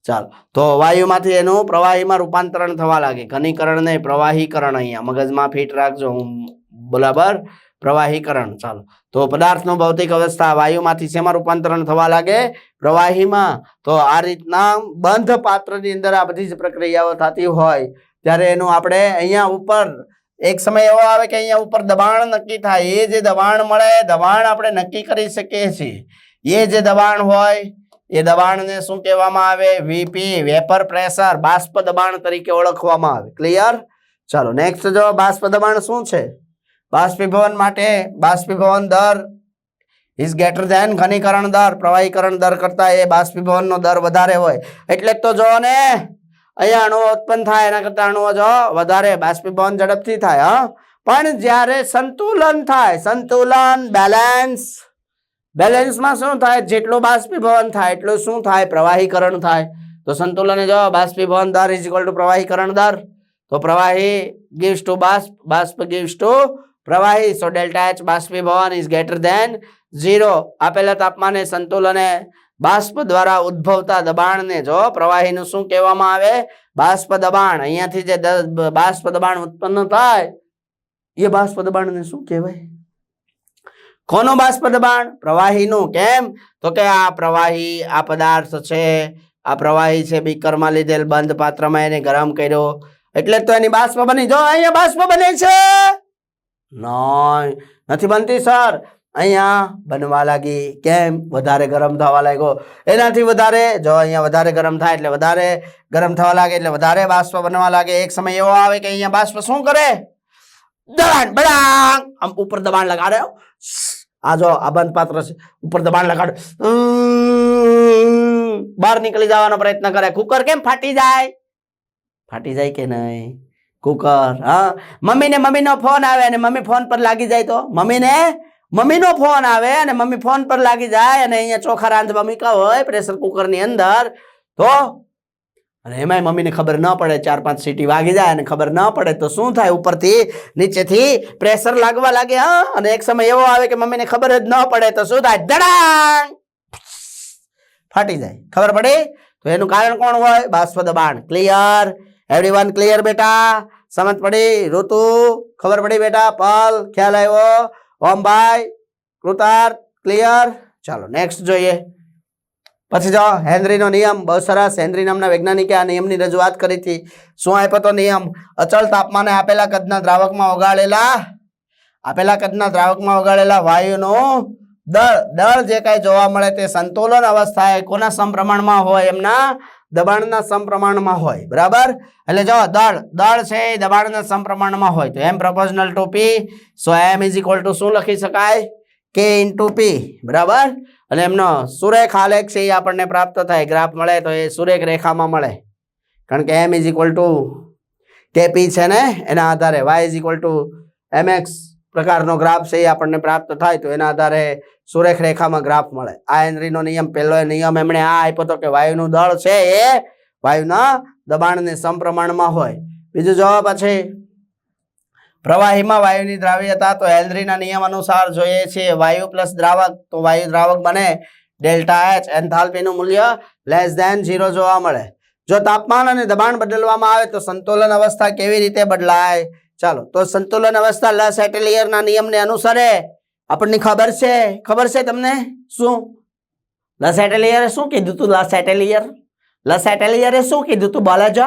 ચાલો તો વાયુમાંથી એનું પ્રવાહીમાં રૂપાંતરણ થવા લાગે. ઘનીકરણ નહીં, પ્રવાહીકરણ. અહીંયા મગજમાં ફિટ રાખજો. બરાબર, પ્રવાહીકરણ. ચાલો તો પદાર્થનો ભૌતિક અવસ્થા વાયુમાંથી શેમાં રૂપાંતરણ થવા લાગે? પ્રવાહીમાં. તો આ રીતના બંધ પાત્રની અંદર આ બધી જ પ્રક્રિયાઓ થતી હોય ત્યારે એનું આપણે અહીંયા ઉપર એક સમય એવો આવે કે અહીંયા ઉપર દબાણ નક્કી થાય. એ જે દબાણ મળે, દબાણ આપણે નક્કી કરી શકીએ છીએ. એ જે દબાણ હોય એ દબાણને શું કહેવામાં આવે? વીપી, વેપર પ્રેશર, બાષ્પ દબાણ તરીકે ઓળખવામાં આવે. ક્લિયર? ચાલો નેક્સ્ટ જો બાષ્પ દબાણ શું છે? બાષ્પીભવન માટે બાષ્પીભવન દર ઇઝ ગ્રેટર ધેન ઘનીકરણ દર. પ્રવાહીકરણ દર કરતા એ બાષ્પીભવનનો દર વધારે હોય એટલે તો જો ને અહીંયા અણુઓ ઉત્પન્ન થાય એના કરતા અણુઓ જો વધારે બાષ્પીભવન ઝડપથી થાય. પણ જ્યારે સંતુલન થાય, સંતુલન, બેલેન્સમાં શું થાય? જેટલું બાષ્પીભવન થાય એટલું શું થાય? પ્રવાહીકરણ થાય. તો સંતુલન જો બાષ્પીભવન દર ઇઝ ઇક્વલ ટુ પ્રવાહીકરણ દર. તો પ્રવાહી gives to બાષ્પ gives to પ્રવાહી. સો ડેલ્ટા H બાષ્પીભવન ઇઝ ગ્રેટર ધેન 0. આપેલા તાપમાને સંતુલને બાષ્પ દ્વારા ઉદ્ભવતા દબાણને જો પ્રવાહીનું શું કહેવામાં આવે? બાષ્પ દબાણ. અહીંયાથી જે બાષ્પ દબાણ ઉત્પન્ન થાય એ બાષ્પ દબાણને શું કહેવાય? કોનું બાષ્પ દબાણ? પ્રવાહીનું. કેમ? તો કે આ પ્રવાહી, આ પદાર્થ છે, આ પ્રવાહી છે, બીકરમાં લીધેલ બંધ પાત્રમાં એને ગરમ કર્યો એટલે તો એની બાષ્પ બની. જો અહીંયા બાષ્પ બને છે? નથી બનતી સર. અહીંયા બનવા લાગી. કેમ? વધારે ગરમ થવા લાગ્યો. એનાથી વધારે જો અહીંયા વધારે ગરમ થાય એટલે વધારે ગરમ થવા લાગે એટલે વધારે બાષ્પ બનવા લાગે. એક સમય એવો આવે કે અહીંયા બાષ્પ શું કરે? દબાણ, બડાંગ, આમ ઉપર દબાણ લગાડે. આ જો આ બંધ પાત્ર છે, ઉપર દબાણ લગાડે, બહાર નીકળી જવાનો પ્રયત્ન કરે. કુકર કેમ ફાટી જાય? ફાટી જાય કે નહીં? કુકર. મમ્મીનો ફોન આવે અને મમ્મી ફોન પર લાગી જાય તો મમ્મીનો ફોન આવે અને મમ્મી ફોન પર લાગી જાય અને અહીંયા ચોખા રાંધવા મૂક્યા હોય પ્રેશર કુકરની અંદર તો અને એમાંય મમ્મીને ખબર ન પડે, 4-5 સીટી વાગી જાય અને ખબર ન પડે તો શું થાય? ઉપરથી નીચેથી પ્રેશર લાગવા લાગે. અને એક સમય એવો આવે કે મમ્મીને ખબર જ ન પડે તો શું થાય? ધડાંગ, ફાટી જાય. ખબર પડી? તો એનું કારણ કોણ હોય? બાષ્પ દબાણ. ક્લિયર? એવરીવન ક્લિયર બેટા? સમજ પડી? ઋતુ ખબર પડી બેટા? પલ ખ્યાલ આવ્યો? ઓમભાઈ, કૃતાર્થ ક્લિયર? ચાલો નેક્સ્ટ જોઈએ. પછી જો હેનરીનો નિયમ. બહુ સરસ. હેનરી નામના વૈજ્ઞાનિકે આ નિયમની રજૂઆત કરી હતી. શું આપ્યો તો નિયમ? અચળ તાપમાને આપેલા કદના દ્રાવકમાં ઓગાળેલા વાયુનું દળ જે કાંઈ જોવા મળે તે સંતુલન અવસ્થાએ કોના સમપ્રમાણમાં હોય? એમના દબાણના સમપ્રમાણમાં હોય. બરાબર? એટલે જો દળ છે એ દબાણના સમપ્રમાણમાં હોય તો M proportional to P. So M is equal to શું લખી શકાય? કે ઇન્ટુ પી. બરાબર? અને એમનો સુરેખ આલેખ છે એ આપણને પ્રાપ્ત થાય. ગ્રાફ મળે તો એ સુરેખ રેખામાં મળે કારણ કે એમ ઇઝ ઇક્વલ ટુ કે પી છે ને એના આધારે Y is equal to mx પ્રકારનો ગ્રાફ છે એ આપણને પ્રાપ્ત થાય તો એના આધારે સુરેખ રેખામાં ગ્રાફ મળે. આ હેનરીનો નિયમ પહેલો નિયમ એમણે આ આપ્યો હતો કે વાયુનું દળ છે એ વાયુના દબાણને સમપ્રમાણમાં હોય. બીજો જવાબ છે પ્રવાહીમાં વાયુની દ્રાવ્યતા તો હેનરીના નિયમ અનુસાર જોઈએ છે વાયુ પ્લસ દ્રાવક તો વાયુ દ્રાવક બને ડેલ્ટા એચ. એન્થાલ્પીનું મૂલ્ય <0 જોવા મળે. જો તાપમાન અને દબાણ બદલવામાં આવે તો સંતુલન અવસ્થા કેવી રીતે બદલાય? ચાલો તો સંતુલન અવસ્થા લા સેટેલિયરના નિયમને અનુસરે આપણને ખબર છે તમને શું લા સેટેલિયરે શું કીધું તું? લા સેટેલિયરે શું કીધું તું? બોલેજો.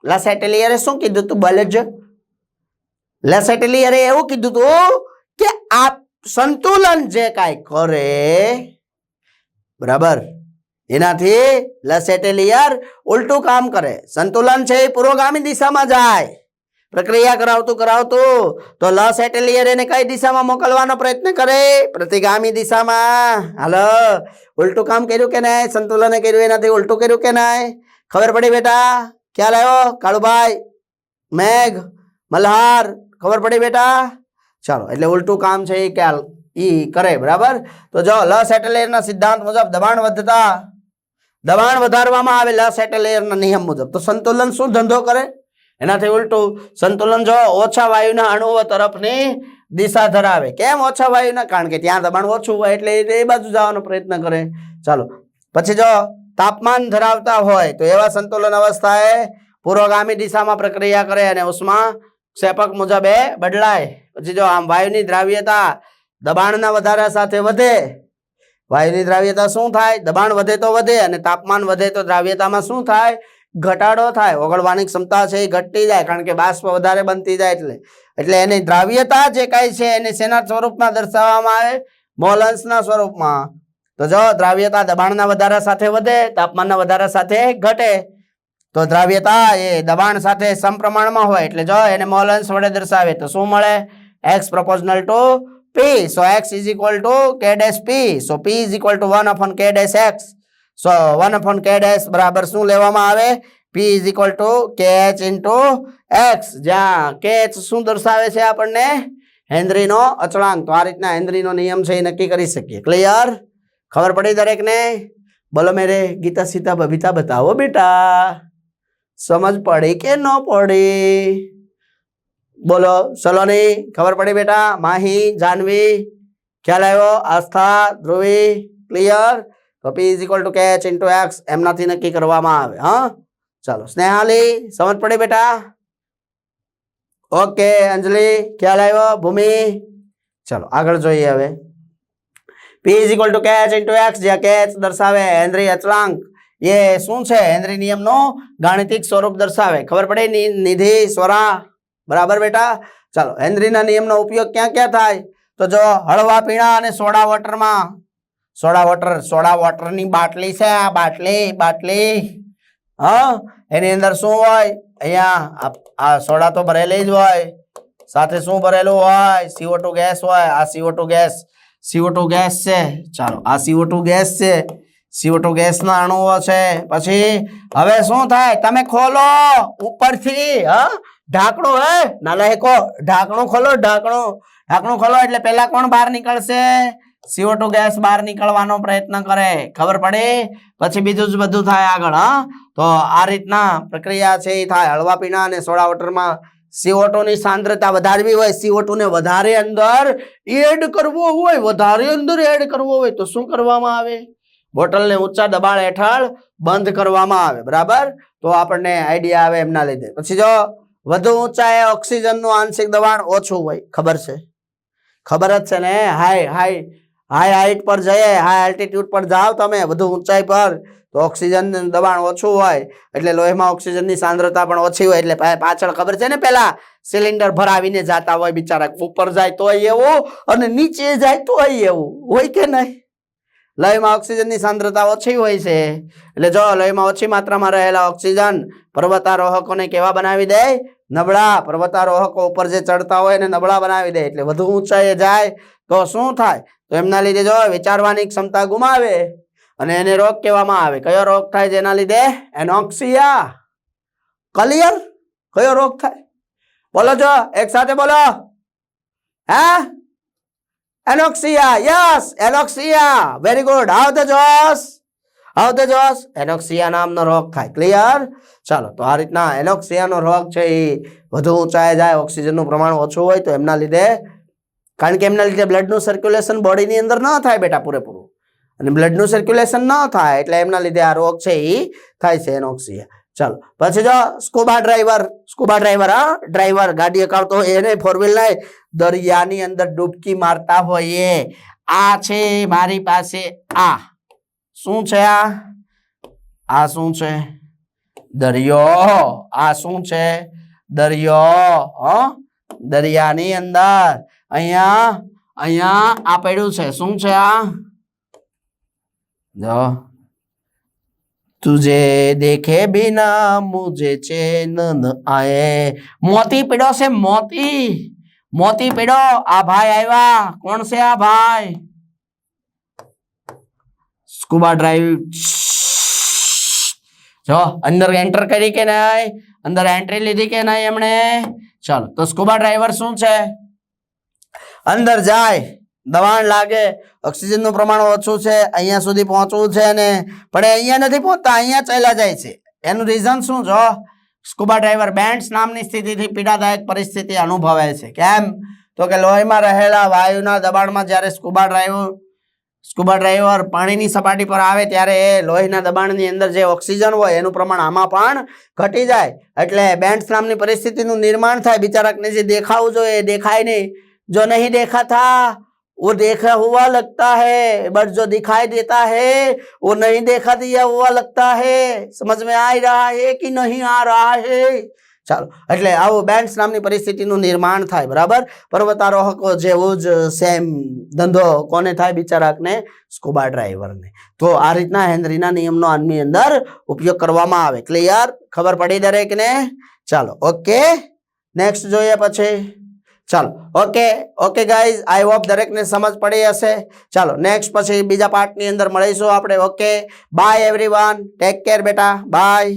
લા સેટેલિયરે શું કીધું તું? બોલેજો. લા સેટેલિયરે એવું કીધું તું કે આ સંતુલન જે કાંઈ કરે બરાબર એનાથી લા સેટેલિયર ઉલટું કામ કરે. સંતુલન છે એ પુરોગામી દિશામાં જાય. પ્રક્રિયા કરાવતું તો લા સેટેલિયર એને કઈ દિશામાં મોકલવાનો પ્રયત્ન કરે? પ્રતિગામી દિશામાં. હાલો ઉલટું કામ કર્યું કે નહીં? સંતુલને કર્યું એનાથી ઉલટું કર્યું કે નહીં? ખબર પડી બેટા? ખ્યાલ આવ્યો? કાળુભાઈ, મેઘ, મલ્હાર, ખબર પડી બેટા? ચાલો એટલે ઉલટું કામ છે એ ખ્યાલ ઈ કરે બરાબર. તો જો લા સેટેલિયરના સિદ્ધાંત મુજબ દબાણ વધારવામાં આવે લા સેટેલિયરના નિયમ મુજબ તો સંતુલન શું ધંધો કરે? એનાથી ઉલટું સંતુલન જો ઓછા વાયુના અણુઓ તરફની દિશા ધરાવે. કેમ ઓછા વાયુના? કારણ કે ત્યાં દબાણ ઓછું હોય એટલે એ બાજુ જવાનો પ્રયત્ન કરે. ચાલો પછી જો તાપમાન ધરાવતા હોય તો એવા સંતુલન અવસ્થાએ પુરોગામી દિશામાં પ્રક્રિયા કરે અને ઉષ્મા ક્ષેપક મુજબ એ બદલાય. પછી જો આમ વાયુની દ્રાવ્યતા દબાણના વધારા સાથે વધે. વાયુની દ્રાવ્યતા શું થાય? દબાણ વધે તો વધે અને તાપમાન વધે તો દ્રાવ્યતામાં શું થાય? ઘટાડો થાય. ઓગળવાની ક્ષમતા છે એ ઘટતી જાય કારણ કે બાષ્પ વધારે બનતી જાય એટલે એની દ્રાવ્યતા જે કઈ છે એને શેના સ્વરૂપમાં દર્શાવવામાં આવે? મોલ અંશના સ્વરૂપમાં. તો જો દ્રાવ્યતા દબાણના વધારા સાથે વધે, તાપમાનના વધારા સાથે ઘટે તો દ્રાવ્યતા એ દબાણ સાથે સમપ્રમાણમાં હોય એટલે જો એને મોલ અંશ વડે દર્શાવે તો શું મળે? x proportional to p. So x is equal to k dash p. So p is equal to 1 upon k dash x. So 1 upon k dash બરાબર શું લેવામાં આવે? p is equal to kh into x. જ્યાં kh શું દર્શાવે છે આપણને? હેનરીનો અચળાંક. તો આ રીતના હેનરીનો નિયમ છે એ નક્કી કરી શકીએ. ક્લિયર? ખબર પડી દરેકને? બોલો મેરે ગીતા સીતા બબીતા બતાવો બેટા. સમજ પડી કે ન પડી? બોલો સલોની, ખબર પડી બેટા? માહી, જાનવી, ખ્યાલ આવ્યો? આસ્થા, ધ્રુવી, ક્લિયર? તો p is equal to kh into x એમનાથી નક્કી કરવામાં આવે. હા ચાલો સ્નેહાલી, સમજ પડી બેટા? ઓકે અંજલિ, ખ્યાલ આવ્યો? ભૂમિ, ચાલો આગળ જોઈએ હવે. p is equal to kh into x જ્યાં kh દર્શાવે હેનરી અચળાંક એ શું છે? હેનરી નિયમનો ગાણિતિક સ્વરૂપ દર્શાવે. ખબર પડી? નિધિ, સ્વરા, બરાબર બેટા? ચાલો હેનરીના નિયમનો ઉપયોગ ક્યાં ક્યાં થાય? તો જો હળવા પીણા અને સોડા વોટરની બાટલી છે આ બાટલી હા એની અંદર શું હોય? અહીંયા આ સોડા તો ભરેલી જ હોય, સાથે શું ભરેલું હોય? CO2 ગેસ હોય. આ CO2 ગેસ છે. ચાલો આ CO2 ગેસ છે. CO2 ગેસના અણુઓ છે. પછી હવે શું થાય? તમે ખોલો ઉપરથી. હા ઢાંકણું હે નાલાયકો, ઢાંકણું ખોલો એટલે પેલા કોણ બહાર નીકળશે? CO2 ગેસ બહાર નીકળવાનો પ્રયત્ન કરે. ખબર પડે? પછી બીજું જ બધું થાય આગળ. હા તો આ રીતના પ્રક્રિયા છે એ થાય. હળવા પીણા અને સોડા વોટરમાં CO2 ની સાંદ્રતા વધારવી હોય, CO2 ને વધારે અંદર એડ કરવો હોય તો શું કરવામાં આવે? બોટલને ઊંચા દબાણ હેઠળ બંધ કરવામાં આવે. બરાબર? તો આપણને આઈડિયા આવે એમના લીધે. પછી જો વધુ ઊંચાઈએ ઓક્સિજનનું આંશિક દબાણ ઓછું હોય. ખબર જ છે ને? હાઈ હાઈટ પર જઈએ, હાઈ આલ્ટિટ્યુડ પર જાઓ તમે વધુ ઊંચાઈ પર તો ઓક્સિજન દબાણ ઓછું હોય એટલે લોહીમાં ઓક્સિજનની સાંદ્રતા પણ ઓછી હોય એટલે પાછળ ખબર છે ને પેલા સિલિન્ડર ભરાવીને જતા હોય બિચારા. ઉપર જાય તોય એવું અને નીચે જાય તોય એવું હોય કે નહીં? લોહીમાં ઓક્સિજનની સાંદ્રતા ઓછી હોય છે એટલે જો લોહીમાં ઓછી માત્રામાં રહેલા ઓક્સિજન પર્વતારોહકોને કેવા બનાવી દે? નબળા. પર્વતારોહકો ઉપર જે ચડતા હોય એને નબળા બનાવી દે એટલે વધુ ઊંચાઈએ જાય તો શું થાય? તો એમના લીધે જો વિચારવાની ક્ષમતા ગુમાવે અને એને રોગ કહેવામાં આવે. કયો રોગ થાય જેના લીધે? એનોક્સિયા. ક્લિયર? કયો રોગ થાય? બોલો જો એક સાથે બોલો. હા, anoxia, yes, anoxia, very good. How the જોશ, હાઉ ધ જોશ, એનોક્સિયા નામનો રોગ થાય. ક્લિયર? ચાલો, તો આ રીતના એનોક્સિયાનો રોગ છે એ વધુ ઊંચાઈ જાય, ઓક્સિજનનું પ્રમાણ ઓછું હોય તો એમના લીધે, કારણ કે એમના લીધે બ્લડનું સર્ક્યુલેશન બોડીની અંદર ન થાય બેટા પૂરેપૂરું, અને બ્લડનું સર્ક્યુલેશન ન થાય એટલે એમના લીધે આ રોગ છે એ થાય છે, એનોક્સિયા. ચાલો, પછી જો સ્કુબા ડ્રાઈવર, સ્કુબા ડ્રાઈવર, હા, ડ્રાઈવર ગાડી હકાવતો હોય એને ફોર વ્હીલ નહીં, દરિયાની અંદર ડૂબકી મારતા હોય એ. આ છે મારી પાસે, આ શું છે? આ શું છે? દરિયો. આ શું છે? દરિયો. દરિયાની અંદર અહીંયા અહીંયા આ પડ્યું છે, શું છે આ? જો, તુજે દેખે બિના મુझे ચેન ન આયે. મોતી પડ્યો છે, મોતી, મોતી પડ્યો. આ ભાઈ આવ્યા, કોણ છે આ ભાઈ? Scuba drive. જો અંદર એન્ટર કરી કે નહીં? અંદર એન્ટ્રી લીધી કે નહીં એમણે? ચાલો, તો સ્કુબા ડ્રાઈવર શું છે? અંદર જાય, દબાણ લાગે, ઓક્સિજનનું પ્રમાણ ઓછું છે, અહીંયા સુધી પહોંચવું છે ને પણ અહીંયા નથી પહોંચતા, અહીંયા ચાલ્યા જાય છે. એનું રીઝન શું? જો સ્કુબા ડ્રાઈવર બેન્ડ્સ નામની સ્થિતિથી પીડાદાયક પરિસ્થિતિ અનુભવે છે. કેમ? તો કે લોહીમાં રહેલા વાયુના દબાણમાં જ્યારે સ્કુબા ડ્રાઈવર પાણીની સપાટી પર આવે ત્યારે એ લોહીના દબાણની અંદર જે ઓક્સિજન હોય એનું પ્રમાણ આમાં પણ ઘટી જાય, એટલે બેન્ડ્સ નામની પરિસ્થિતિનું નિર્માણ થાય. બિચારાને જે દેખાવું જોઈએ એ દેખાય નહીં. जो नहीं देखा था वो देखा हुआ लगता है, बट जो दिखाई देता है वो नहीं देखा दिया हुआ लगता है. समझ में आ रहा है कि नहीं आ रहा है? ચાલો, એટલે આવું બેન્ડ્સ નામની પરિસ્થિતિનું નિર્માણ થાય. બરાબર, પર્વતારોહકો જેવું જ સેમ ધંધો કોને થાય? બિચારાકને, સ્કુબા ડ્રાઈવરને. તો આ રીતના હેનરીના નિયમનો આની અંદર ઉપયોગ કરવામાં આવે. ક્લિયર? ખબર પડી દરેકને? ચાલો, ઓકે, નેક્સ્ટ જોઈએ પછી. ચાલો, okay okay guys, I hope દરેકને સમજ પડી હશે. ચાલો, નેક્સ્ટ પછી બીજા પાર્ટની અંદર મળીશું આપણે. Okay, by everyone, take care બેટા, બાય.